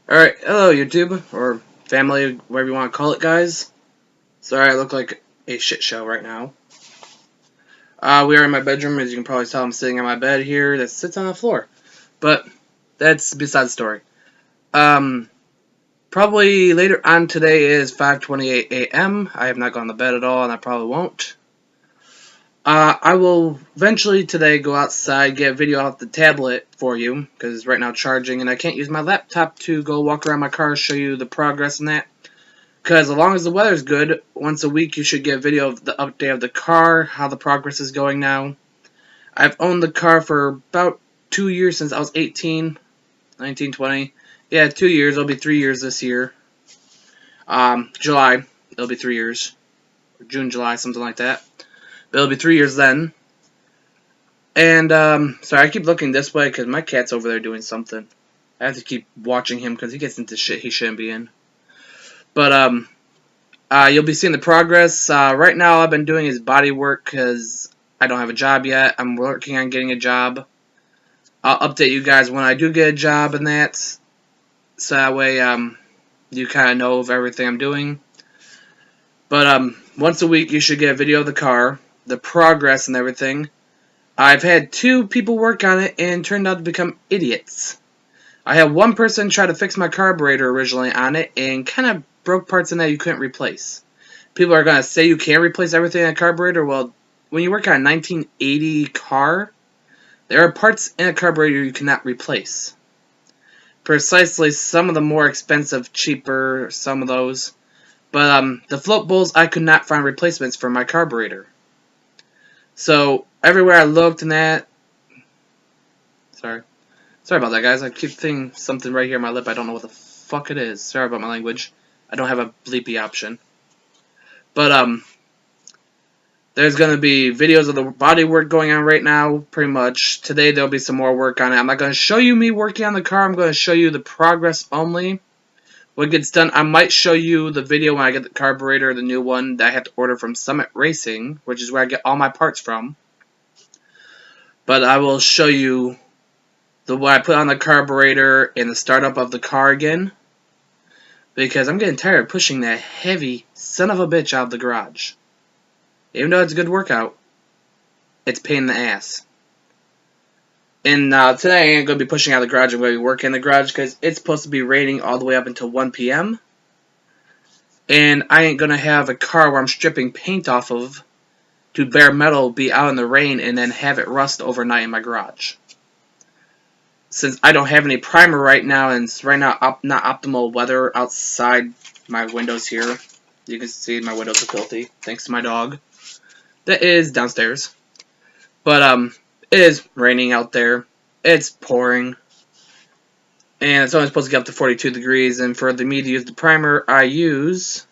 Alright, hello YouTube, or family, whatever you want to call it, guys. Sorry I look like a shit show right now. We are in my bedroom. As you can probably tell, I'm sitting on my bed here that sits on the floor. But that's beside the story. Probably later on today is 5:28 a.m. I have not gone to bed at all, and I probably won't. I will eventually today go outside, get a video off the tablet for you, because right now charging, and I can't use my laptop to go walk around my car, show you the progress in that. Because as long as the weather's good, once a week you should get a video of the update of the car, how the progress is going now. I've owned the car for about 2 years, since I was 18, 19, 20. Yeah, 2 years. It'll be 3 years this year. July, it'll be 3 years. June, July, something like that. But it'll be 3 years then. And, sorry, I keep looking this way because my cat's over there doing something. I have to keep watching him because he gets into shit he shouldn't be in. But, you'll be seeing the progress. Right now, all I've been doing is body work because I don't have a job yet. I'm working on getting a job. I'll update you guys when I do get a job and that. So that way, you kind of know of everything I'm doing. But, once a week, you should get a video of the car, the progress and everything. I've had 2 people work on it and turned out to become idiots. I had one person try to fix my carburetor originally on it and kind of broke parts in that you couldn't replace. People are going to say you can't replace everything in a carburetor. Well, when you work on a 1980 car, there are parts in a carburetor you cannot replace. Precisely, some of the more expensive, cheaper, some of those. But the float bowls, I could not find replacements for my carburetor. So, everywhere I looked and that... Sorry about that, guys. I keep thinking something right here on my lip. I don't know what the fuck it is. Sorry about my language. I don't have a bleepy option. But, there's going to be videos of the body work going on right now, pretty much. Today, there'll be some more work on it. I'm not going to show you me working on the car. I'm going to show you the progress only. When it gets done, I might show you the video when I get the carburetor, the new one that I have to order from Summit Racing, which is where I get all my parts from. But I will show you what I put on the carburetor and the startup of the car again. Because I'm getting tired of pushing that heavy son of a bitch out of the garage. Even though it's a good workout, it's a pain in the ass. And today I ain't going to be pushing out of the garage. I'm going to be working in the garage because it's supposed to be raining all the way up until 1 p.m. And I ain't going to have a car where I'm stripping paint off of to bare metal, be out in the rain, and then have it rust overnight in my garage. Since I don't have any primer right now, and it's right now not optimal weather outside my windows here. You can see my windows are filthy, thanks to my dog. That is downstairs. But, it is raining out there. It's pouring. And it's only supposed to get up to 42 degrees. And for me to use the primer I use,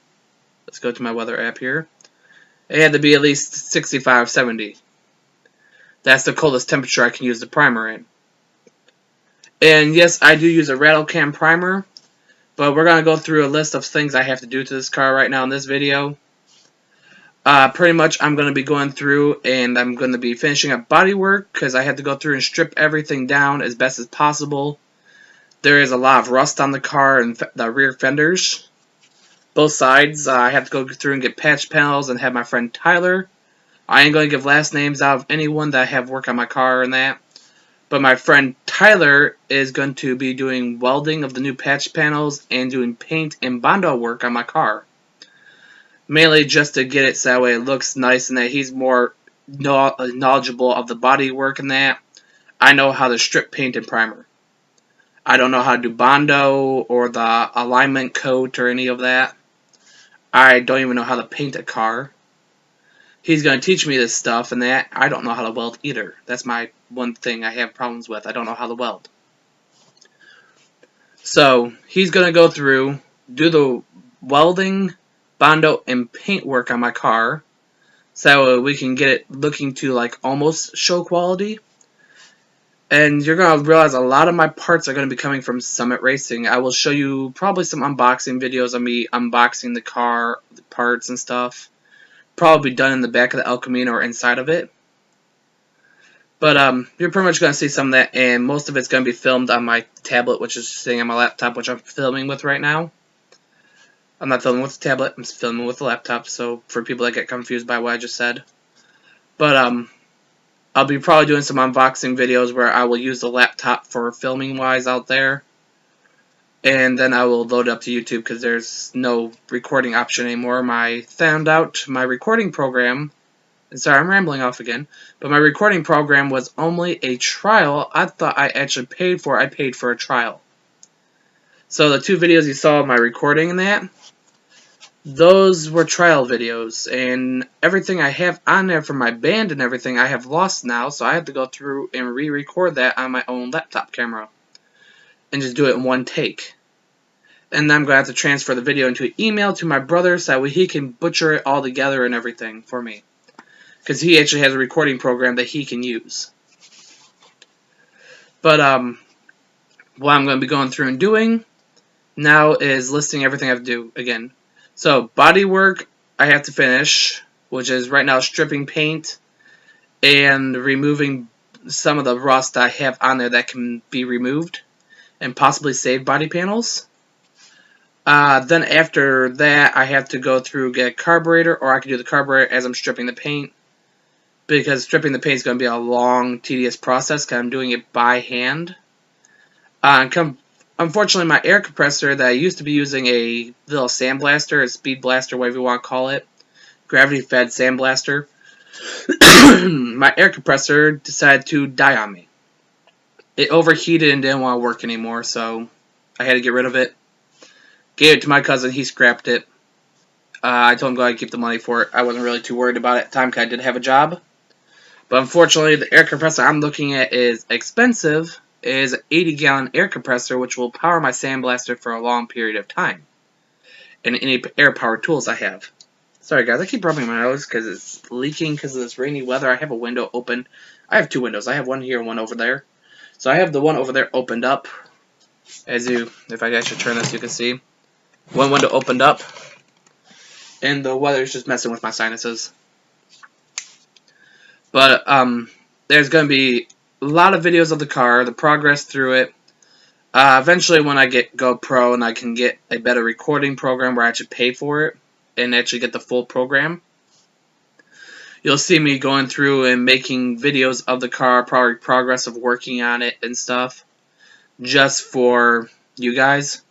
let's go to my weather app here. It had to be at least 65, 70. That's the coldest temperature I can use the primer in. And yes, I do use a Rattle primer. But we're going to go through a list of things I have to do to this car right now in this video. Pretty much I'm going to be going through and I'm going to be finishing up body work because I had to go through and strip everything down as best as possible. There is a lot of rust on the car and the rear fenders. Both sides. I have to go through and get patch panels and have my friend Tyler. I ain't going to give last names out of anyone that I have work on my car and that. But my friend Tyler is going to be doing welding of the new patch panels and doing paint and Bondo work on my car. Mainly just to get it so that way it looks nice and that he's more knowledgeable of the body work and that. I know how to strip paint and primer. I don't know how to do Bondo or the alignment coat or any of that. I don't even know how to paint a car. He's going to teach me this stuff and that. I don't know how to weld either. That's my one thing I have problems with. I don't know how to weld. So, he's going to go through, do the welding, Bondo, and paint work on my car so we can get it looking to like almost show quality. And you're going to realize a lot of my parts are going to be coming from Summit Racing. I will show you probably some unboxing videos of me unboxing the car, the parts and stuff. Probably done in the back of the El Camino or inside of it. But you're pretty much going to see some of that, and most of it's going to be filmed on my tablet, which is sitting on my laptop, which I'm filming with right now. I'm not filming with the tablet, I'm filming with the laptop, so for people that get confused by what I just said. But I'll be probably doing some unboxing videos where I will use the laptop for filming-wise out there. And then I will load it up to YouTube because there's no recording option anymore. I found out my recording program... Sorry, I'm rambling off again. But my recording program was only a trial. I thought I actually paid for it. I paid for a trial. So the 2 videos you saw of my recording and that, those were trial videos. And everything I have on there for my band and everything I have lost now. So I have to go through and re-record that on my own laptop camera. And just do it in one take. And then I'm going to have to transfer the video into an email to my brother so that he can butcher it all together and everything for me. Because he actually has a recording program that he can use. But what I'm going to be going through and doing now is listing everything I have to do again. So body work I have to finish, which is right now stripping paint and removing some of the rust I have on there that can be removed and possibly save body panels. Then after that I have to go through get a carburetor, or I can do the carburetor as I'm stripping the paint. Because stripping the paint is going to be a long, tedious process because I'm doing it by hand. Unfortunately, my air compressor that I used to be using a little sandblaster, a speed blaster, whatever you want to call it, gravity-fed sandblaster, my air compressor decided to die on me. It overheated and didn't want to work anymore, so I had to get rid of it. Gave it to my cousin, he scrapped it. I told him go ahead and keep the money for it. I wasn't really too worried about it at the time because I did have a job. But unfortunately, the air compressor I'm looking at is expensive. It is an 80-gallon air compressor, which will power my sandblaster for a long period of time. And any air-powered tools I have. Sorry, guys, I keep rubbing my nose because it's leaking because of this rainy weather. I have a window open. I have 2 windows. I have one here and one over there. So I have the one over there opened up. If I should turn this, you can see. One window opened up. And the weather's just messing with my sinuses. But there's going to be a lot of videos of the car, the progress through it. Eventually when I get GoPro and I can get a better recording program where I actually pay for it and actually get the full program, you'll see me going through and making videos of the car, probably progress of working on it and stuff, just for you guys.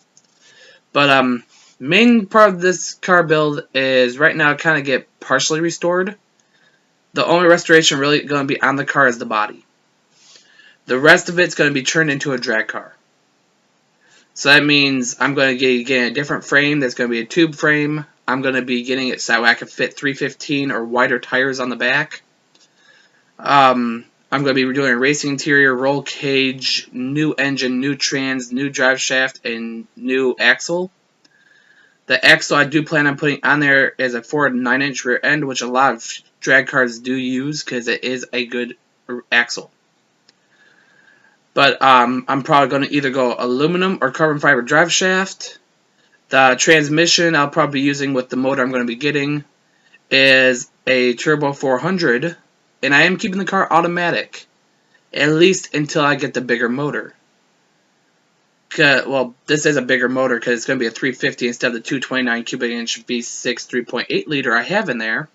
But main part of this car build is right now kind of get partially restored. The only restoration really going to be on the car is the body. The rest of it's going to be turned into a drag car. So that means I'm going to be getting a different frame. That's going to be a tube frame. I'm going to be getting it so I can fit 315 or wider tires on the back. I'm going to be doing a racing interior, roll cage, new engine, new trans, new drive shaft, and new axle. The axle I do plan on putting on there is a forward 9-inch rear end, which a lot of drag cars do use because it is a good axle. But I'm probably going to either go aluminum or carbon fiber drive shaft. The transmission I'll probably be using with the motor I'm going to be getting is a Turbo 400, and I am keeping the car automatic, at least until I get the bigger motor. Well, this is a bigger motor because it's going to be a 350 instead of the 229 cubic inch V6 3.8 liter I have in there.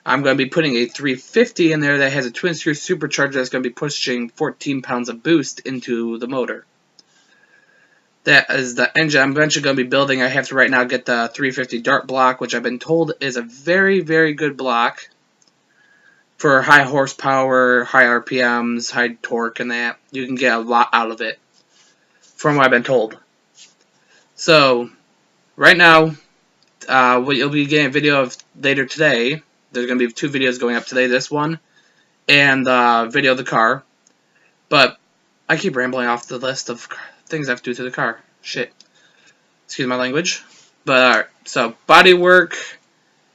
I'm going to be putting a 350 in there that has a twin screw supercharger that's going to be pushing 14 pounds of boost into the motor. That is the engine I'm eventually going to be building. I have to right now get the 350 dart block, which I've been told is a very, very good block for high horsepower, high RPMs, high torque, and that. You can get a lot out of it, from what I've been told. So, right now, what you'll be getting a video of later today. There's going to be 2 videos going up today, this one, and the video of the car. But I keep rambling off the list of things I have to do to the car. Shit. Excuse my language. But, alright, so body work.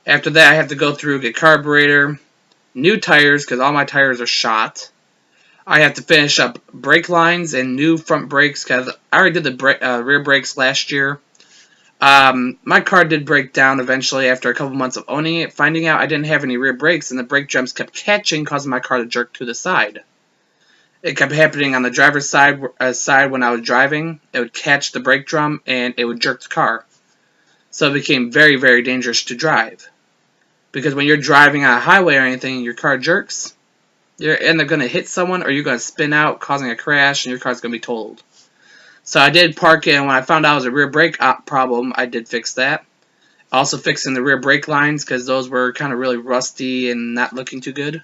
After that, I have to go through, get carburetor, new tires, because all my tires are shot. I have to finish up brake lines and new front brakes, because I already did the rear brakes last year. My car did break down eventually after a couple months of owning it, finding out I didn't have any rear brakes, and the brake jumps kept catching, causing my car to jerk to the side. It kept happening on the driver's side when I was driving. It would catch the brake drum and it would jerk the car. So it became very, very dangerous to drive. Because when you're driving on a highway or anything and your car jerks, you're either going to hit someone or you're going to spin out, causing a crash, and your car's going to be totaled. So I did park it, and when I found out it was a rear brake problem, I did fix that. Also fixing the rear brake lines because those were kind of really rusty and not looking too good.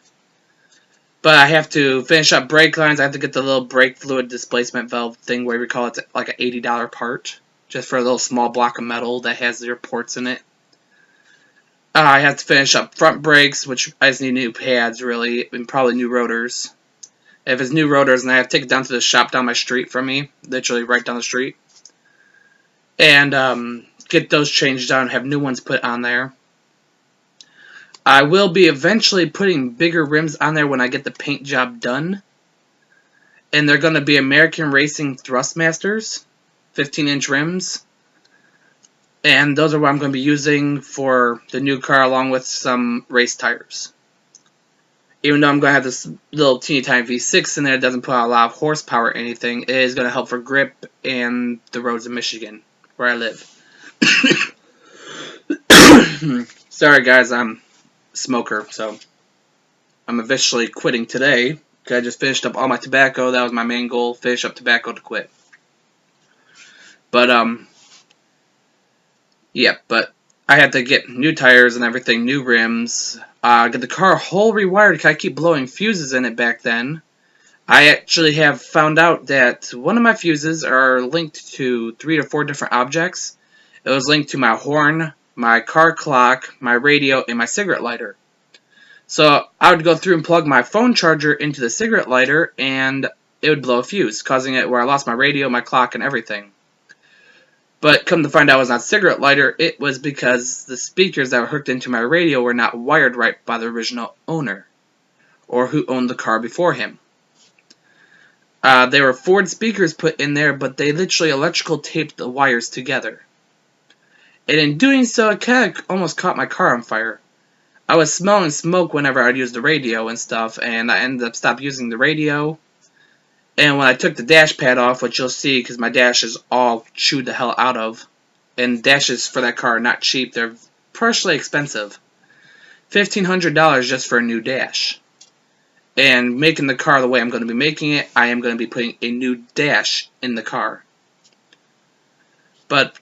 But I have to finish up brake lines. I have to get the little brake fluid displacement valve thing, where we call it like an $80 part, just for a little small block of metal that has your ports in it. I have to finish up front brakes, which I just need new pads, really, and probably new rotors. If it's new rotors, then I have to take it down to the shop down my street from me, literally right down the street, and get those changed out and have new ones put on there. I will be eventually putting bigger rims on there when I get the paint job done, and they're going to be American Racing Thrustmasters, 15-inch rims. And those are what I'm going to be using for the new car, along with some race tires. Even though I'm going to have this little teeny tiny V6 in there, it doesn't put out a lot of horsepower or anything, it is going to help for grip and the roads of Michigan, where I live. Sorry guys, I'm a smoker, so I'm officially quitting today, because I just finished up all my tobacco. That was my main goal, finish up tobacco to quit. But, yeah, but I had to get new tires and everything, new rims, get the car whole rewired because I keep blowing fuses in it back then. I actually have found out that one of my fuses are linked to 3 to 4 different objects. It was linked to my horn, my car clock, my radio, and my cigarette lighter. So I would go through and plug my phone charger into the cigarette lighter, and it would blow a fuse, causing it where I lost my radio, my clock, and everything. But come to find out it was not cigarette lighter, it was because the speakers that were hooked into my radio were not wired right by the original owner, or who owned the car before him. They were Ford speakers put in there, but they literally electrical taped the wires together. And in doing so, it kind of almost caught my car on fire. I was smelling smoke whenever I'd use the radio and stuff, and I ended up stopping using the radio. And when I took the dash pad off, which you'll see because my dash is all chewed the hell out of, and dashes for that car are not cheap, they're partially expensive. $1,500 just for a new dash. And making the car the way I'm going to be making it, I am going to be putting a new dash in the car. But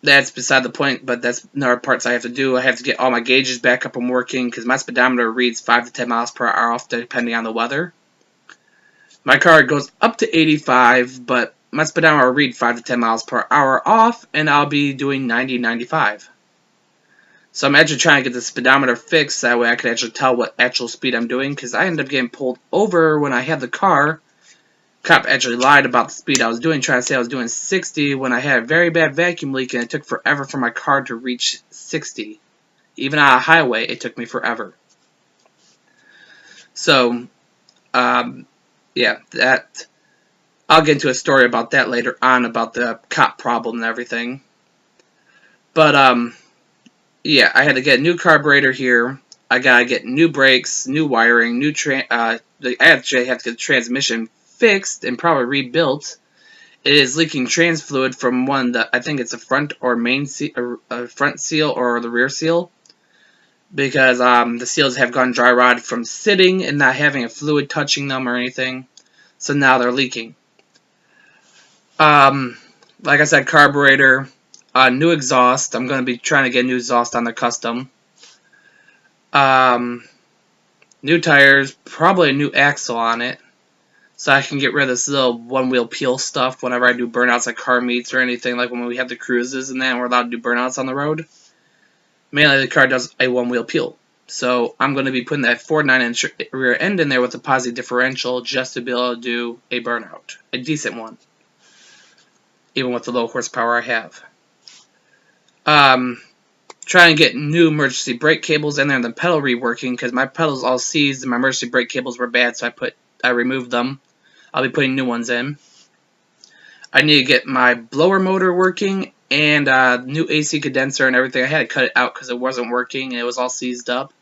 that's beside the point, but that's another parts I have to do. I have to get all my gauges back up and working because my speedometer reads 5 to 10 miles per hour off depending on the weather. My car goes up to 85, but my speedometer will read 5 to 10 miles per hour off, and I'll be doing 90, 95. So I'm actually trying to get the speedometer fixed, that way I can actually tell what actual speed I'm doing, because I ended up getting pulled over when I had the car. Cop actually lied about the speed I was doing, trying to say I was doing 60 when I had a very bad vacuum leak, and it took forever for my car to reach 60. Even on a highway, it took me forever. So, yeah, that I'll get into a story about that later on, about the cop problem and everything. But, yeah, I had to get a new carburetor here. I gotta get new brakes, new wiring, I actually have to get the transmission fixed and probably rebuilt. It is leaking trans fluid from one that I think it's a front or front seal or the rear seal, because the seals have gone dry rot from sitting and not having a fluid touching them or anything, so now they're leaking. Like I said, carburetor, new exhaust. I'm going to be trying to get a new exhaust on the custom. New tires, probably a new axle on it, so I can get rid of this little one-wheel peel stuff whenever I do burnouts at car meets or anything, like when we have the cruises and that, and we're allowed to do burnouts on the road. Mainly the car does a one-wheel peel. So I'm going to be putting that 4.9-inch rear end in there with a positive differential just to be able to do a burnout. A decent one. Even with the low horsepower I have. Trying to get new emergency brake cables in there and the pedal reworking, because my pedals all seized and my emergency brake cables were bad, so I removed them. I'll be putting new ones in. I need to get my blower motor working and new AC condenser and everything. I had to cut it out because it wasn't working and it was all seized up.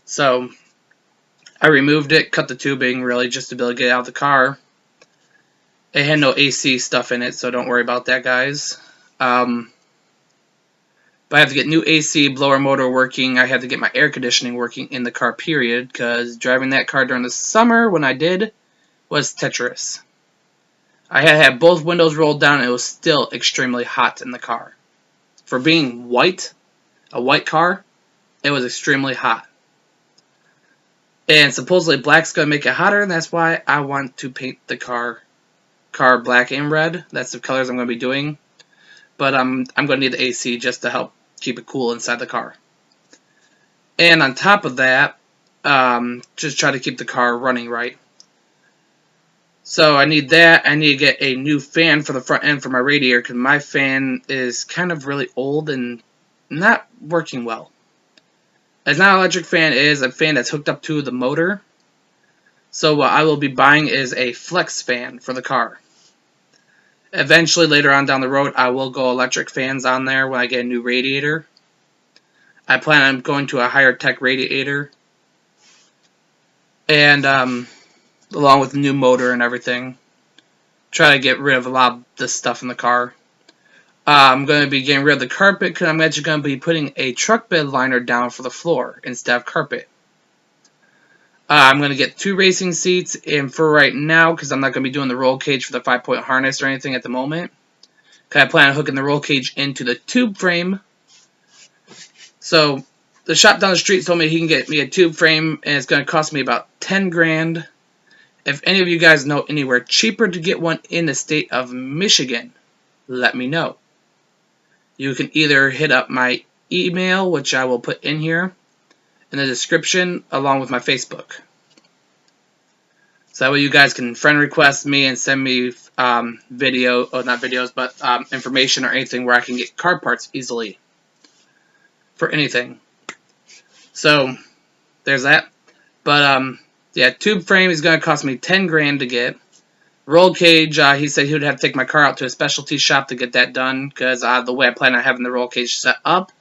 So I removed it, cut the tubing, really, just to be able to get it out of the car. It had no AC stuff in it, so don't worry about that, guys. But I have to get new AC, blower motor working. I have to get my air conditioning working in the car, period, because driving that car during the summer, when I did, was treacherous. I had both windows rolled down, and it was still extremely hot in the car. For being white, a white car, it was extremely hot. And supposedly black's going to make it hotter, and that's why I want to paint the car black and red. That's the colors I'm going to be doing. But I'm going to need the AC just to help keep it cool inside the car. And on top of that, just try to keep the car running right. So I need that. I need to get a new fan for the front end for my radiator, because my fan is kind of really old and not working well. It's not an electric fan, it is a fan that's hooked up to the motor. So what I will be buying is a flex fan for the car. Eventually, later on down the road, I will go electric fans on there when I get a new radiator. I plan on going to a higher tech radiator. And along with the new motor and everything. Try to get rid of a lot of this stuff in the car. I'm going to be getting rid of the carpet because I'm actually going to be putting a truck bed liner down for the floor instead of carpet. I'm going to get 2 racing seats, and for right now, because I'm not going to be doing the roll cage for the 5-point harness or anything at the moment, because I plan on hooking the roll cage into the tube frame. So the shop down the street told me he can get me a tube frame, and it's going to cost me about 10 grand. If any of you guys know anywhere cheaper to get one in the state of Michigan, let me know. You can either hit up my email, which I will put in here in the description, along with my Facebook. So that way you guys can friend request me and send me information or anything where I can get car parts easily for anything. So there's that. But yeah, tube frame is going to cost me 10 grand to get. Roll cage, he said he would have to take my car out to a specialty shop to get that done, because the way I plan on having the roll cage set up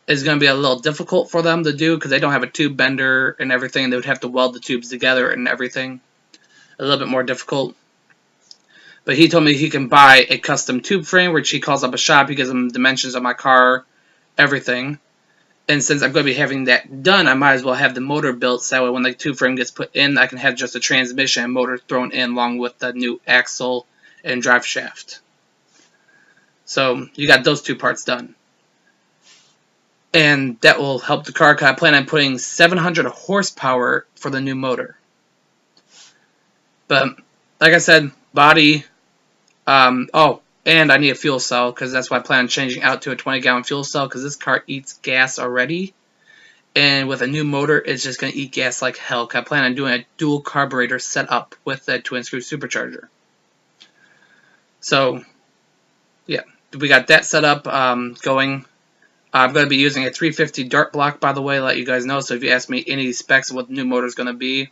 is going to be a little difficult for them to do, because they don't have a tube bender and everything. They would have to weld the tubes together and everything. A little bit more difficult. But he told me he can buy a custom tube frame, which he calls up a shop. He gives them dimensions of my car, everything. And since I'm going to be having that done, I might as well have the motor built, so that way when the tube frame gets put in, I can have just a transmission and motor thrown in along with the new axle and drive shaft. So you got those 2 parts done. And that will help the car, because I plan on putting 700 horsepower for the new motor. But like I said, body, and I need a fuel cell, because that's why I plan on changing out to a 20-gallon fuel cell, because this car eats gas already. And with a new motor, it's just going to eat gas like hell, because I plan on doing a dual carburetor setup with that twin-screw supercharger. So, yeah, we got that set up going. I'm going to be using a 350 dart block, by the way, to let you guys know. So if you ask me any specs of what the new motor is going to be,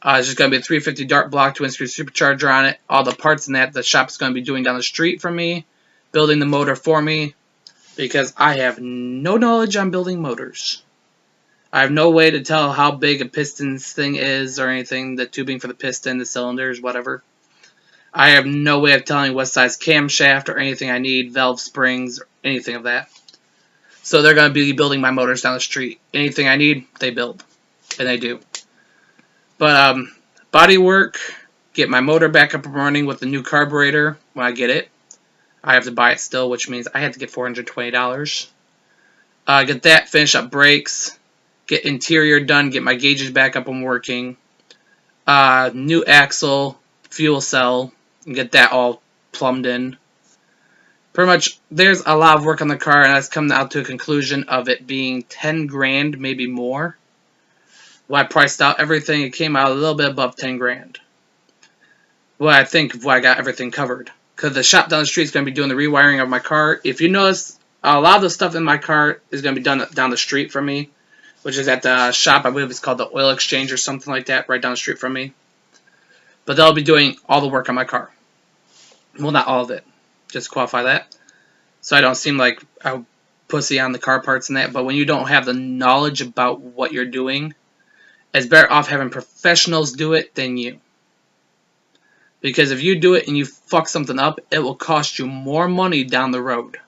it's just going to be a 350 dart block, twin-screw supercharger on it. All the parts in that the shop is going to be doing down the street from me, building the motor for me, because I have no knowledge on building motors. I have no way to tell how big a piston thing is or anything, the tubing for the piston, the cylinders, whatever. I have no way of telling what size camshaft or anything I need, valve springs, or anything of that. So they're going to be building my motors down the street. Anything I need, they build. And they do. But body work, get my motor back up and running with the new carburetor when I get it. I have to buy it still, which means I have to get $420. Get that, finish up brakes, get interior done, get my gauges back up and working. New axle, fuel cell, and get that all plumbed in. Pretty much, there's a lot of work on the car, and that's come out to a conclusion of it being 10 grand, maybe more. When I priced out everything, it came out a little bit above 10 grand. Well, I think I got everything covered. Because the shop down the street is going to be doing the rewiring of my car. If you notice, a lot of the stuff in my car is going to be done down the street from me, which is at the shop. I believe it's called the Oil Exchange or something like that, right down the street from me. But they'll be doing all the work on my car. Well, not all of it. Just to qualify that. So I don't seem like a pussy on the car parts and that. But when you don't have the knowledge about what you're doing, It's better off having professionals do it than you. Because if you do it and you fuck something up, it will cost you more money down the road.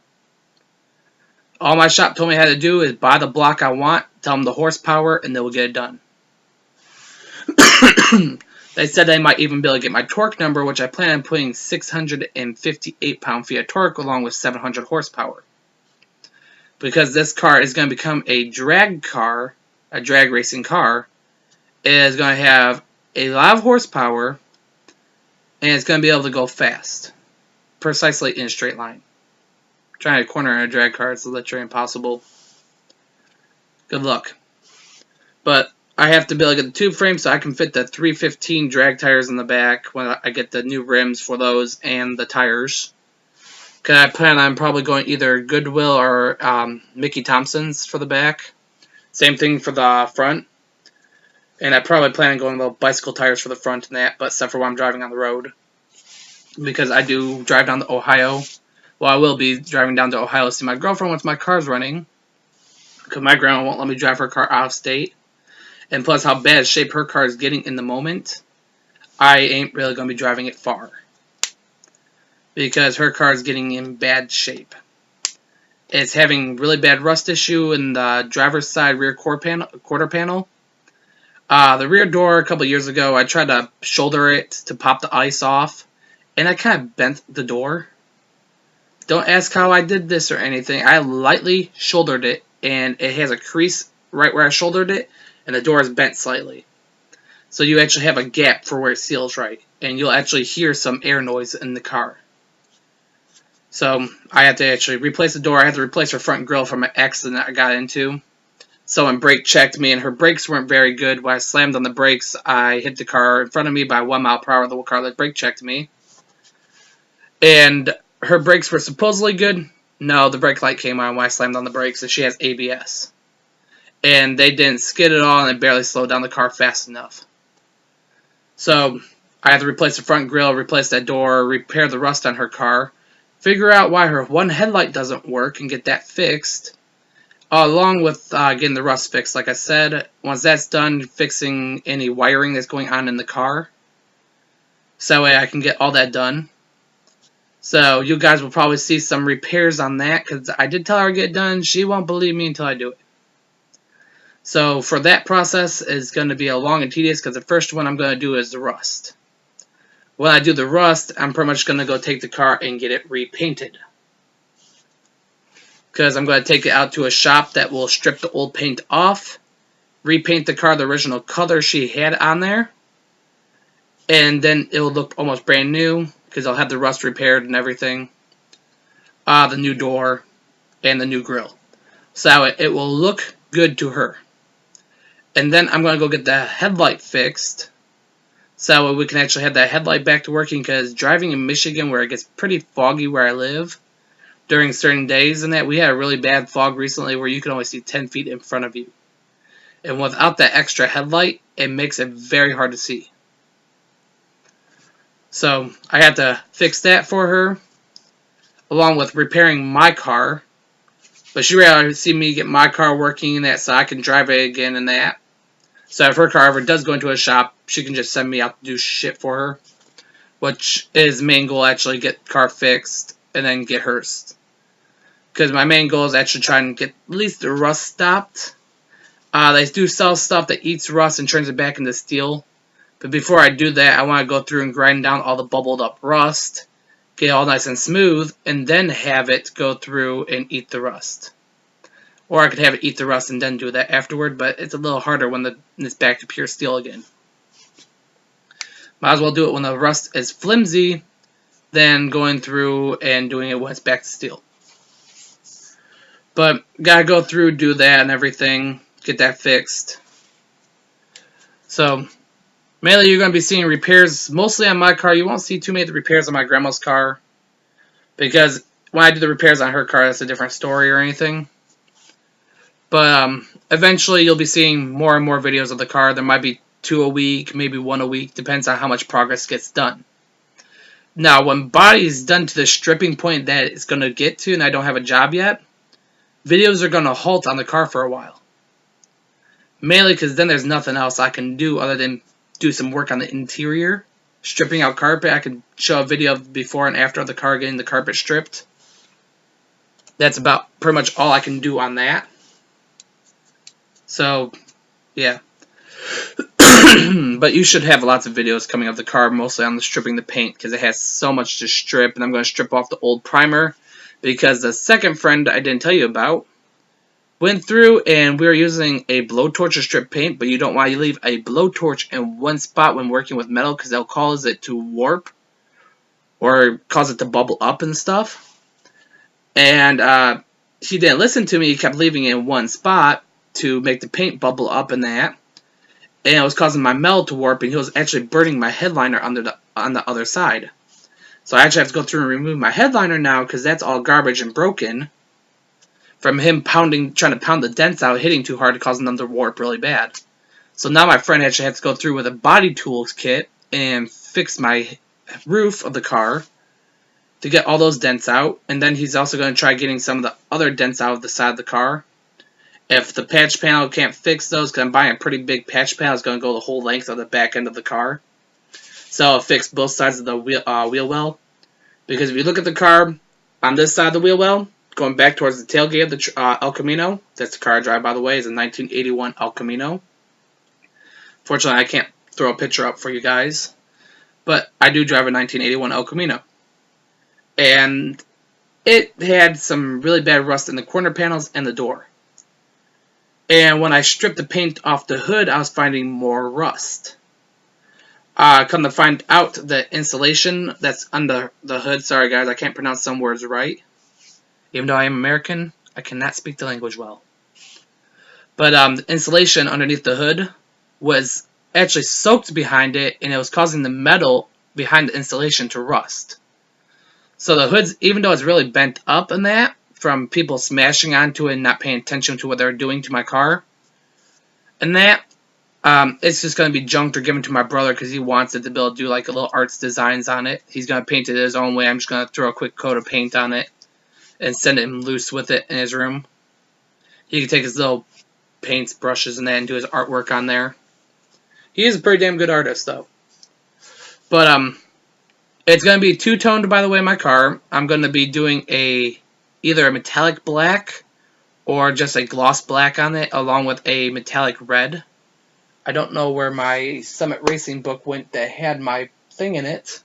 All my shop told me I had to do is buy the block I want, tell them the horsepower, and they will get it done. They said they might even be able to get my torque number, which I plan on putting 658 pound-feet of torque along with 700 horsepower. Because this car is going to become a drag car, a drag racing car, it is going to have a lot of horsepower, and it's going to be able to go fast. Precisely in a straight line. Trying to corner in a drag car is literally impossible. Good luck. But I have to be able to get the tube frame so I can fit the 315 drag tires in the back when I get the new rims for those and the tires. Because I plan on probably going either Goodwill or Mickey Thompson's for the back. Same thing for the front. And I probably plan on going little bicycle tires for the front and that, but except for when I'm driving on the road. Because I do drive down to Ohio. Well, I will be driving down to Ohio to see my girlfriend once my car's running. Because my grandma won't let me drive her car out of state. And plus how bad shape her car is getting in the moment, I ain't really going to be driving it far. Because her car is getting in bad shape. It's having really bad rust issue in the driver's side rear quarter panel. The rear door a couple years ago, I tried to shoulder it to pop the ice off. And I kind of bent the door. Don't ask how I did this or anything. I lightly shouldered it. And it has a crease right where I shouldered it. And the door is bent slightly. So you actually have a gap for where it seals right. And you'll actually hear some air noise in the car. So I have to actually replace the door. I have to replace her front grille from an accident I got into. Someone brake checked me and her brakes weren't very good. When I slammed on the brakes, I hit the car in front of me by 1 mile per hour. The car that brake checked me. And her brakes were supposedly good. No, the brake light came on when I slammed on the brakes and she has ABS. And they didn't skid at all and it barely slowed down the car fast enough. So I had to replace the front grille, replace that door, repair the rust on her car, figure out why her one headlight doesn't work and get that fixed. Along with getting the rust fixed, like I said. Once that's done, fixing any wiring that's going on in the car. So that way I can get all that done. So you guys will probably see some repairs on that because I did tell her to get it done. She won't believe me until I do it. So for that process is going to be a long and tedious because the first one I'm going to do is the rust. When I do the rust, I'm pretty much going to go take the car and get it repainted. Because I'm going to take it out to a shop that will strip the old paint off, repaint the car the original color she had on there, and then it will look almost brand new because I'll have the rust repaired and everything. The new door and the new grill. So it will look good to her. And then I'm going to go get the headlight fixed. So we can actually have that headlight back to working because driving in Michigan where it gets pretty foggy where I live during certain days and that, we had a really bad fog recently where you can only see 10 feet in front of you. And without that extra headlight, it makes it very hard to see. So I had to fix that for her along with repairing my car. But she rather see me get my car working and that so I can drive it again and that. So if her car ever does go into a shop, she can just send me out to do shit for her. Which is main goal, actually get the car fixed and then get hers. Because my main goal is actually trying to get at least the rust stopped. They do sell stuff that eats rust and turns it back into steel. But before I do that, I want to go through and grind down all the bubbled up rust. Get it all nice and smooth, and then have it go through and eat the rust. Or I could have it eat the rust and then do that afterward, but it's a little harder when it's back to pure steel again. Might as well do it when the rust is flimsy than going through and doing it when it's back to steel. But gotta go through, do that and everything, get that fixed. So mainly you're going to be seeing repairs mostly on my car. You won't see too many of the repairs on my grandma's car. Because when I do the repairs on her car, that's a different story or anything. But eventually you'll be seeing more and more videos of the car. There might be 2 a week, maybe 1 a week. Depends on how much progress gets done. Now, when body is done to the stripping point that it's going to get to and I don't have a job yet, videos are going to halt on the car for a while. Mainly because then there's nothing else I can do other than do some work on the interior. Stripping out carpet, I could show a video of before and after of the car getting the carpet stripped. That's about pretty much all I can do on that. So, yeah. But you should have lots of videos coming of the car, mostly on the stripping the paint, because it has so much to strip. And I'm going to strip off the old primer, because the second friend I didn't tell you about went through and we were using a blowtorch to strip paint, but you don't want to leave a blowtorch in one spot when working with metal, because they'll cause it to warp or cause it to bubble up and stuff. And he didn't listen to me. He kept leaving it in one spot to make the paint bubble up and that. And it was causing my metal to warp, and he was actually burning my headliner on the other side. So I actually have to go through and remove my headliner now, because that's all garbage and broken from him trying to pound the dents out, hitting too hard, causing them to warp really bad. So now my friend actually has to go through with a body tools kit and fix my roof of the car to get all those dents out. And then he's also going to try getting some of the other dents out of the side of the car. If the patch panel can't fix those, because I'm buying a pretty big patch panel, it's going to go the whole length of the back end of the car. So I'll fix both sides of the wheel well. Because if you look at the car on this side of the wheel well, going back towards the tailgate of the El Camino, that's the car I drive, by the way, is a 1981 El Camino. Fortunately, I can't throw a picture up for you guys, but I do drive a 1981 El Camino. And it had some really bad rust in the corner panels and the door. And when I stripped the paint off the hood, I was finding more rust. Come to find out, the insulation that's under the hood, sorry guys, I can't pronounce some words right. Even though I am American, I cannot speak the language well. But the insulation underneath the hood was actually soaked behind it, and it was causing the metal behind the insulation to rust. So the hoods, even though it's really bent up in that, from people smashing onto it and not paying attention to what they're doing to my car, and that, it's just going to be junked or given to my brother because he wants it to be able to do like a little arts designs on it. He's going to paint it his own way. I'm just going to throw a quick coat of paint on it and send him loose with it in his room. He can take his little paints, brushes, and that and do his artwork on there. He is a pretty damn good artist, though. But, it's going to be two-toned, by the way, my car. I'm going to be doing either a metallic black or just a gloss black on it, along with a metallic red. I don't know where my Summit Racing book went that had my thing in it,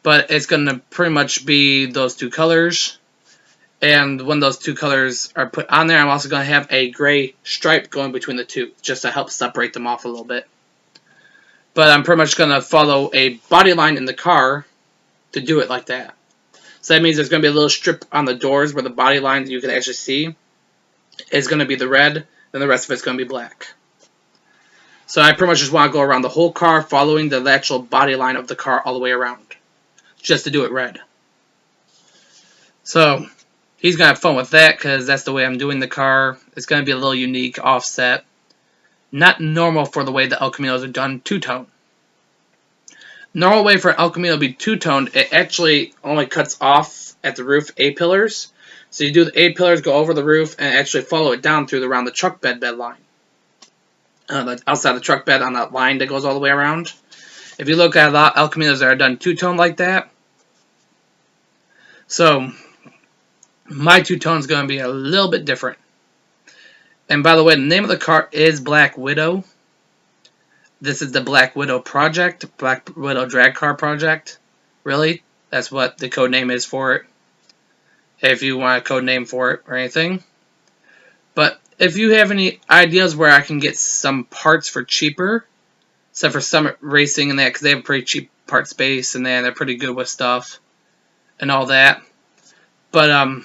but it's going to pretty much be those two colors. And when those two colors are put on there, I'm also going to have a gray stripe going between the two, just to help separate them off a little bit. But I'm pretty much going to follow a body line in the car to do it like that. So that means there's going to be a little strip on the doors where the body line that you can actually see is going to be the red, then the rest of it's going to be black. So I pretty much just want to go around the whole car following the actual body line of the car all the way around, just to do it red. So he's going to have fun with that because that's the way I'm doing the car. It's going to be a little unique offset. Not normal for the way the El Caminos are done two-tone. Normal way for an El Camino to be two-toned, it actually only cuts off at the roof A-pillars. So you do the A-pillars, go over the roof, and actually follow it down through around the truck bed line. Outside the truck bed on that line that goes all the way around. If you look at a lot of El Caminos that are done two-tone like that. So my two-tone is going to be a little bit different. And by the way, the name of the car is Black Widow. This is the Black Widow project, Black Widow drag car project. Really, that's what the code name is for it. If you want a code name for it or anything. But if you have any ideas where I can get some parts for cheaper, except for Summit Racing and that, because they have a pretty cheap part space and they're pretty good with stuff and all that. But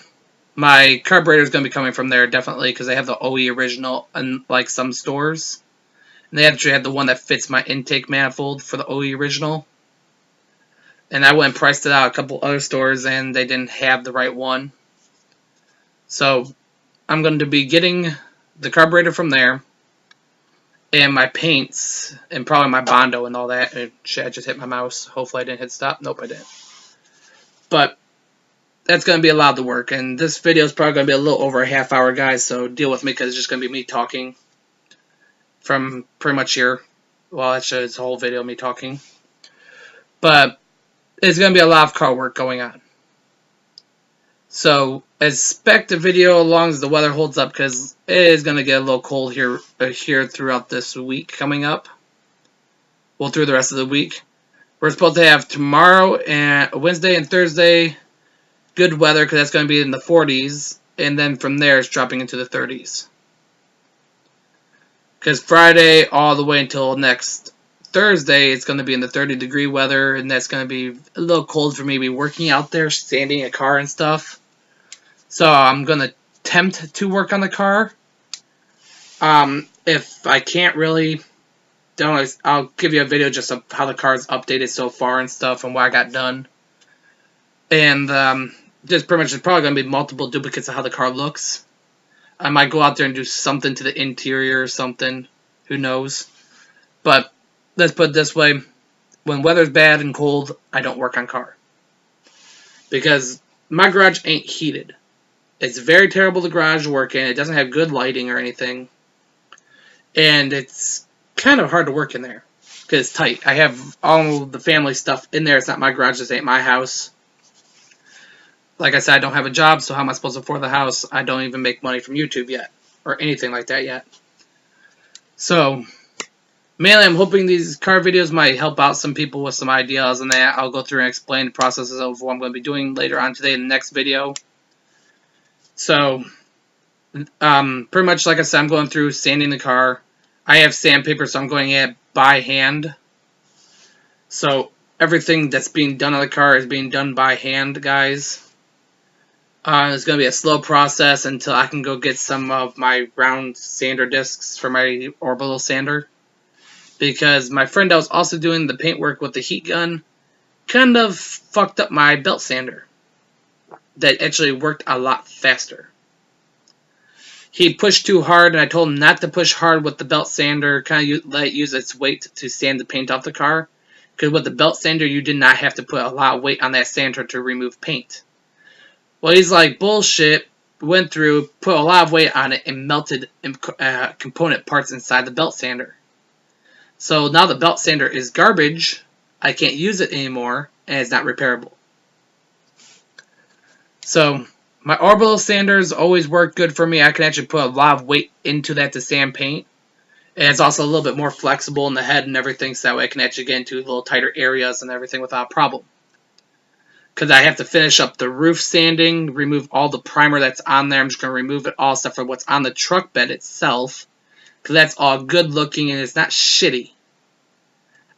my carburetor is going to be coming from there definitely because they have the OE original unlike some stores. And they actually have the one that fits my intake manifold for the OE original. And I went and priced it out at a couple other stores and they didn't have the right one. So I'm going to be getting the carburetor from there. And my paints and probably my Bondo and all that. And shit, I just hit my mouse. Hopefully I didn't hit stop. Nope, I didn't. But that's going to be a lot of the work. And this video is probably going to be a little over a half hour, guys. So deal with me because it's just going to be me talking. from pretty much here. Well, actually, it's a whole video of me talking. But there's going to be a lot of car work going on. So expect a video as long as the weather holds up, because it is going to get a little cold here throughout this week coming up. Well, through the rest of the week. We're supposed to have tomorrow and Wednesday and Thursday good weather, because that's going to be in the 40s. And then from there, it's dropping into the 30s. Because Friday all the way until next Thursday, it's going to be in the 30-degree weather, and that's going to be a little cold for me to be working out there, sanding a car and stuff. So I'm going to attempt to work on the car. If I can't really, I'll give you a video just of how the car's updated so far and stuff, and what I got done. And just pretty much, there's probably going to be multiple duplicates of how the car looks. I might go out there and do something to the interior or something. Who knows? But let's put it this way. When weather's bad and cold, I don't work on car. Because my garage ain't heated. It's very terrible, the garage to work in. It doesn't have good lighting or anything. And it's kind of hard to work in there. Because it's tight. I have all the family stuff in there. It's not my garage. This ain't my house. Like I said, I don't have a job, so how am I supposed to afford the house? I don't even make money from YouTube yet. Or anything like that yet. So, mainly I'm hoping these car videos might help out some people with some ideas and that. I'll go through and explain the processes of what I'm going to be doing later on today in the next video. So, pretty much like I said, I'm going through sanding the car. I have sandpaper, so I'm going in by hand. So, everything that's being done on the car is being done by hand, guys. It's going to be a slow process until I can go get some of my round sander discs for my orbital sander. Because my friend that was also doing the paint work with the heat gun kind of fucked up my belt sander. That actually worked a lot faster. He pushed too hard, and I told him not to push hard with the belt sander. Kind of let it use its weight to sand the paint off the car. Because with the belt sander, you did not have to put a lot of weight on that sander to remove paint. Well, he's like, bullshit, went through, put a lot of weight on it, and melted component parts inside the belt sander. So now the belt sander is garbage, I can't use it anymore, and it's not repairable. So, my orbital sanders always work good for me. I can actually put a lot of weight into that to sand paint. And it's also a little bit more flexible in the head and everything, so that way I can actually get into little tighter areas and everything without a problem. Because I have to finish up the roof sanding, remove all the primer that's on there. I'm just going to remove it all except for what's on the truck bed itself. Because that's all good looking and it's not shitty.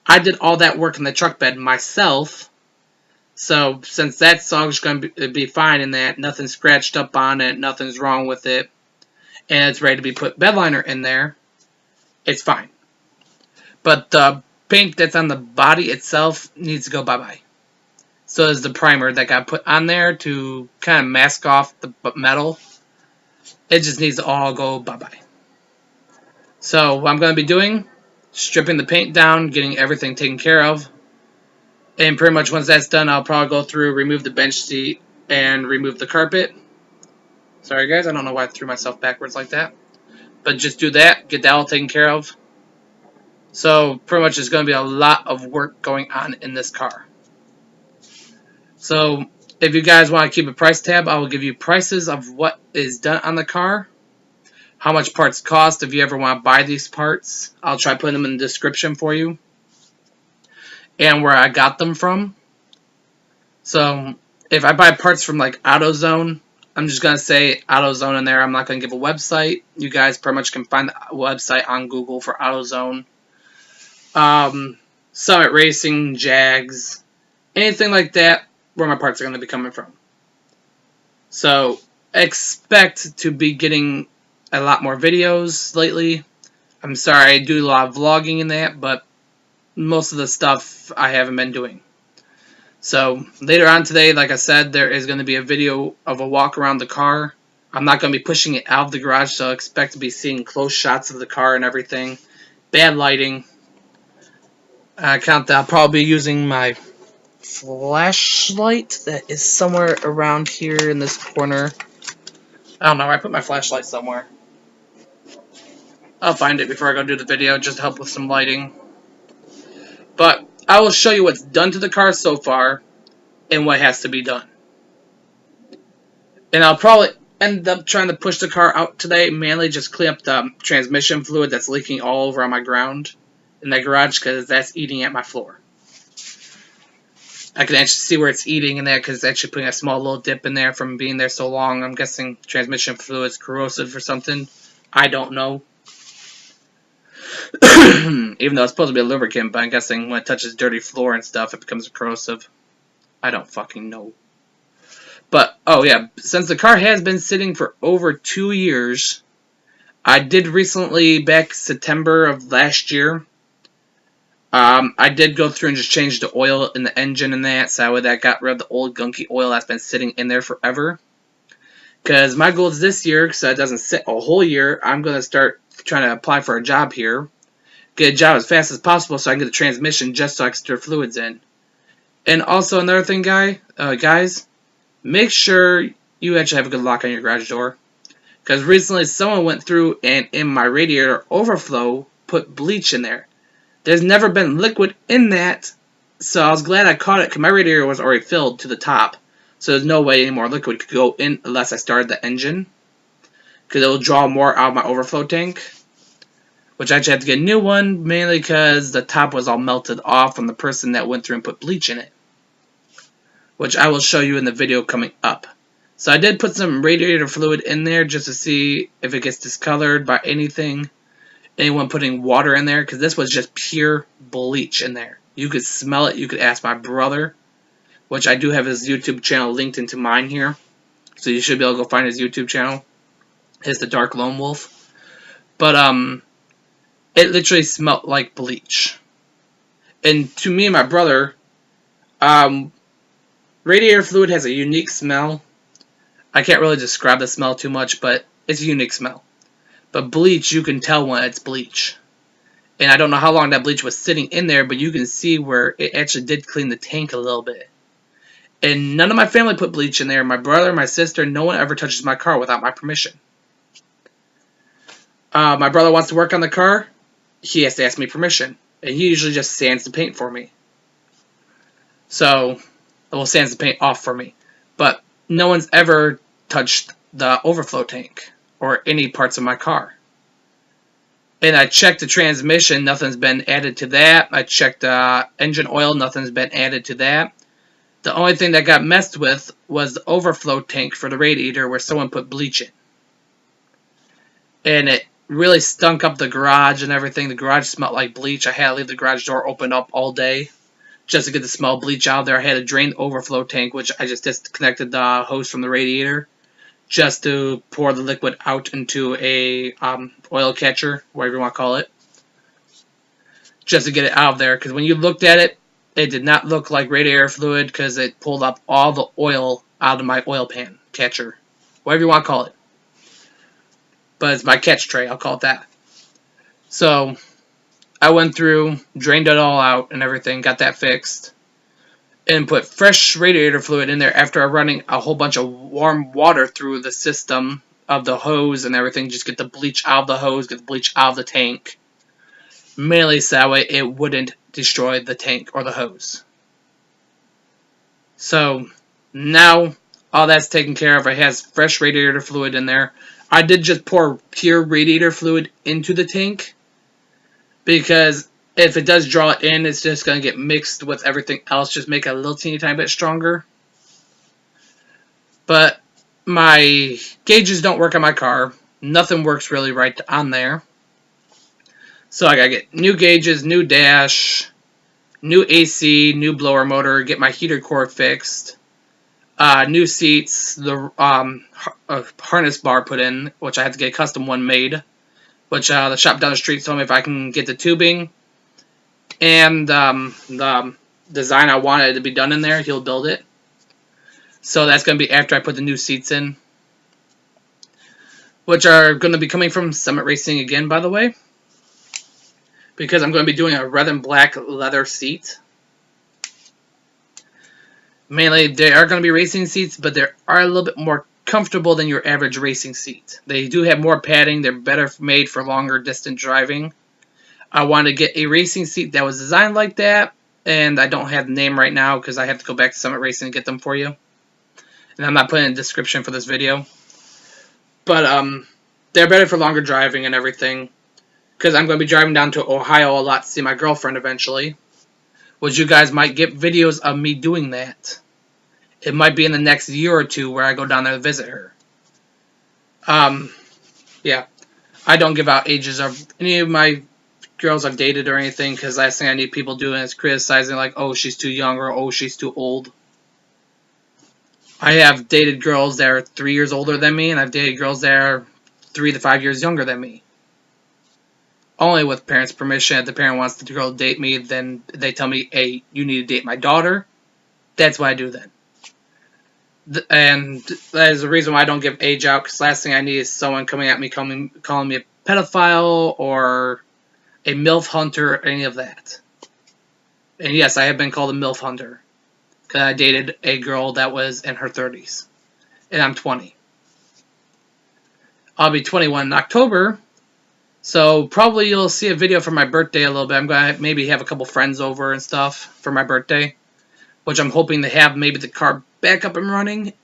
I did all that work in the truck bed myself. So, since that's all just going to be fine in that, nothing's scratched up on it, nothing's wrong with it, and it's ready to be put bed liner in there, it's fine. But the paint that's on the body itself needs to go bye-bye. So is the primer that got put on there to kind of mask off the metal. It just needs to all go bye-bye. So what I'm going to be doing, stripping the paint down, getting everything taken care of. And pretty much once that's done, I'll probably go through, remove the bench seat, and remove the carpet. Sorry guys, I don't know why I threw myself backwards like that. But just do that, get that all taken care of. So pretty much there's going to be a lot of work going on in this car. So, if you guys want to keep a price tab, I will give you prices of what is done on the car, how much parts cost if you ever want to buy these parts. I'll try putting them in the description for you, and where I got them from. So, if I buy parts from like AutoZone, I'm just going to say AutoZone in there. I'm not going to give a website. You guys pretty much can find the website on Google for AutoZone. Summit Racing, Jags, anything like that. Where my parts are going to be coming from. So, expect to be getting a lot more videos lately. I'm sorry, I do a lot of vlogging in that, but most of the stuff I haven't been doing. So, later on today, like I said, there is going to be a video of a walk around the car. I'm not going to be pushing it out of the garage, so expect to be seeing close shots of the car and everything. Bad lighting. I count that I'll probably be using my flashlight that is somewhere around here in this corner. I don't know, I put my flashlight somewhere. I'll find it before I go do the video, just to help with some lighting. But I will show you what's done to the car so far, and what has to be done. And I'll probably end up trying to push the car out today, mainly just clean up the transmission fluid that's leaking all over on my ground in that garage, because that's eating at my floor. I can actually see where it's eating in there, because it's actually putting a small little dip in there from being there so long. I'm guessing transmission fluid is corrosive or something. I don't know. Even though it's supposed to be a lubricant, but I'm guessing when it touches dirty floor and stuff, it becomes corrosive. I don't fucking know. But, oh yeah, since the car has been sitting for over 2 years, I did recently, back September of last year, I did go through and just change the oil in the engine and that, so that got rid of the old gunky oil that's been sitting in there forever. Because my goal is this year, so it doesn't sit a whole year, I'm going to start trying to apply for a job here. Get a job as fast as possible so I can get the transmission just so I can stir fluids in. And also another thing, guys, make sure you actually have a good lock on your garage door. Because recently someone went through and in my radiator overflow put bleach in there. There's never been liquid in that, so I was glad I caught it because my radiator was already filled to the top. So there's no way any more liquid could go in unless I started the engine. Because it will draw more out of my overflow tank. Which I actually have to get a new one, mainly because the top was all melted off from the person that went through and put bleach in it. Which I will show you in the video coming up. So I did put some radiator fluid in there just to see if it gets discolored by anything. Anyone putting water in there, because this was just pure bleach in there. You could smell it. You could ask my brother, which I do have his YouTube channel linked into mine here. So you should be able to go find his YouTube channel. It's the Dark Lone Wolf. But, it literally smelled like bleach. And to me and my brother, radiator fluid has a unique smell. I can't really describe the smell too much, but it's a unique smell. But bleach, you can tell when it's bleach. And I don't know how long that bleach was sitting in there, but you can see where it actually did clean the tank a little bit. And none of my family put bleach in there. My brother, my sister, no one ever touches my car without my permission. My brother wants to work on the car. He has to ask me permission. And he usually just sands the paint for me. So, well, sands the paint off for me. But no one's ever touched the overflow tank or any parts of my car. And I checked the transmission, nothing's been added to that. I checked engine oil, nothing's been added to that. The only thing that got messed with was the overflow tank for the radiator where someone put bleach in. And it really stunk up the garage and everything. The garage smelled like bleach. I had to leave the garage door open up all day just to get the smell of bleach out there. I had to drain the overflow tank, which I just disconnected the hose from the radiator just to pour the liquid out into a oil catcher, whatever you want to call it, just to get it out of there. Because when you looked at it, it did not look like radiator fluid because it pulled up all the oil out of my oil pan catcher, whatever you want to call it. But it's my catch tray, I'll call it that. So, I went through, drained it all out and everything, got that fixed, and put fresh radiator fluid in there after running a whole bunch of warm water through the system of the hose and everything. Just get the bleach out of the hose, get the bleach out of the tank. Mainly so that way it wouldn't destroy the tank or the hose. So, now all that's taken care of. It has fresh radiator fluid in there. I did just pour pure radiator fluid into the tank, because if it does draw it in, it's just going to get mixed with everything else, just make it a little teeny tiny bit stronger. But my gauges don't work on my car. Nothing works really right on there. So I got to get new gauges, new dash, new AC, new blower motor, get my heater core fixed. New seats, the harness bar put in, which I had to get a custom one made, which the shop down the street told me if I can get the tubing and the design I wanted to be done in there, he'll build it. So that's going to be after I put the new seats in, which are going to be coming from Summit Racing again, by the way, because I'm going to be doing a red and black leather seat. Mainly, they are going to be racing seats, but they are a little bit more comfortable than your average racing seat. They do have more padding. They're better made for longer distance driving. I wanted to get a racing seat that was designed like that, and I don't have the name right now because I have to go back to Summit Racing and get them for you. And I'm not putting a description for this video. But they're better for longer driving and everything. Because I'm going to be driving down to Ohio a lot to see my girlfriend eventually. Which you guys might get videos of me doing that. It might be in the next year or two where I go down there to visit her. Yeah. I don't give out ages of any of my girls I've dated or anything. Because last thing I need people doing is criticizing like, oh, she's too young or oh, she's too old. I have dated girls that are 3 years older than me. And I've dated girls that are 3 to 5 years younger than me. Only with parents' permission. If the parent wants the girl to date me, then they tell me, hey, you need to date my daughter. That's what I do then. And that is the reason why I don't give age out, because last thing I need is someone coming at me calling me a pedophile or a MILF hunter or any of that. And yes, I have been called a MILF hunter, because I dated a girl that was in her 30s. And I'm 20. I'll be 21 in October. So, probably you'll see a video for my birthday a little bit. I'm going to maybe have a couple friends over and stuff for my birthday. Which I'm hoping to have maybe the car back up and running.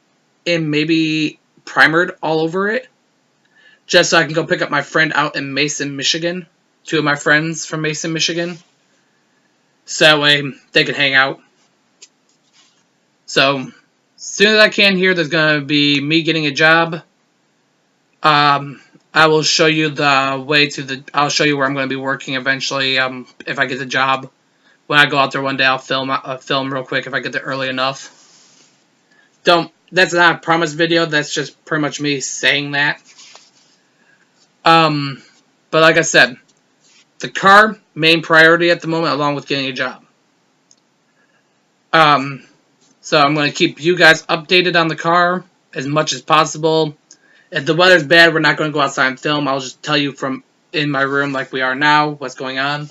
And maybe primered all over it. Just so I can go pick up my friend out in Mason, Michigan. 2 of my friends from Mason, Michigan. So that way they can hang out. So, as soon as I can here, there's going to be me getting a job. I will show you the way to the... I'll show you where I'm going to be working eventually if I get the job. When I go out there one day, I'll film real quick if I get there early enough. That's not a promise video. That's just pretty much me saying that. But like I said, the car, main priority at the moment, along with getting a job. So I'm going to keep you guys updated on the car as much as possible. If the weather's bad, we're not going to go outside and film. I'll just tell you from in my room like we are now what's going on.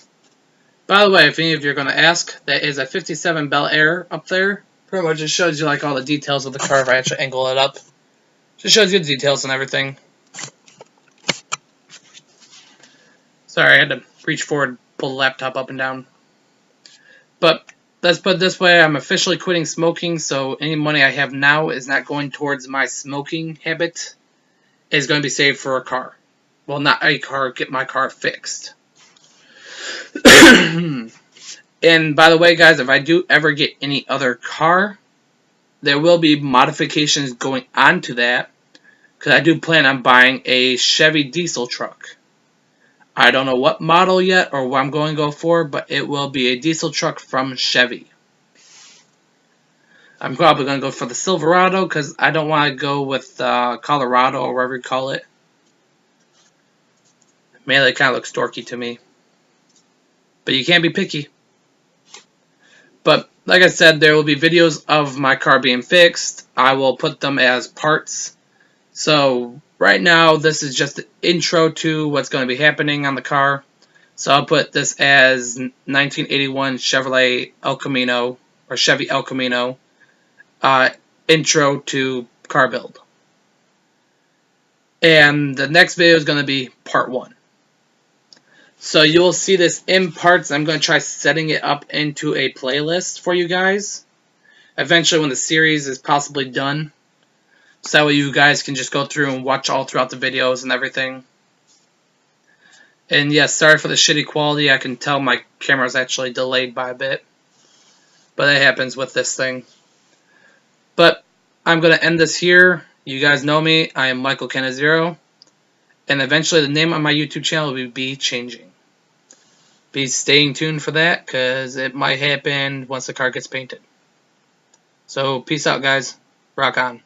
By the way, if any of you are going to ask, that is a 57 Bel Air up there. Pretty much just shows you like all the details of the car if I actually angle it up. Just shows you the details and everything. Sorry, I had to reach forward, pull the laptop up and down. But let's put it this way, I'm officially quitting smoking, so any money I have now is not going towards my smoking habit. Is going to be saved for a car. Well, not a car, get my car fixed. And by the way, guys, if I do ever get any other car, there will be modifications going on to that. Because I do plan on buying a Chevy diesel truck. I don't know what model yet or what I'm going to go for, but it will be a diesel truck from Chevy. I'm probably going to go for the Silverado because I don't want to go with Colorado or whatever you call it. Man, it kind of looks dorky to me. But you can't be picky. But like I said, there will be videos of my car being fixed. I will put them as parts. So right now, this is just the intro to what's going to be happening on the car. So I'll put this as 1981 Chevrolet El Camino or Chevy El Camino. Intro to car build. And the next video is going to be part 1. So you'll see this in parts. I'm going to try setting it up into a playlist for you guys. Eventually when the series is possibly done. So that way you guys can just go through and watch all throughout the videos and everything. And yes, sorry for the shitty quality. I can tell my camera's actually delayed by a bit. But it happens with this thing. But I'm going to end this here. You guys know me. I am Michael Canizero. And eventually the name on my YouTube channel will be changing. Be staying tuned for that because it might happen once the car gets painted. So peace out, guys. Rock on.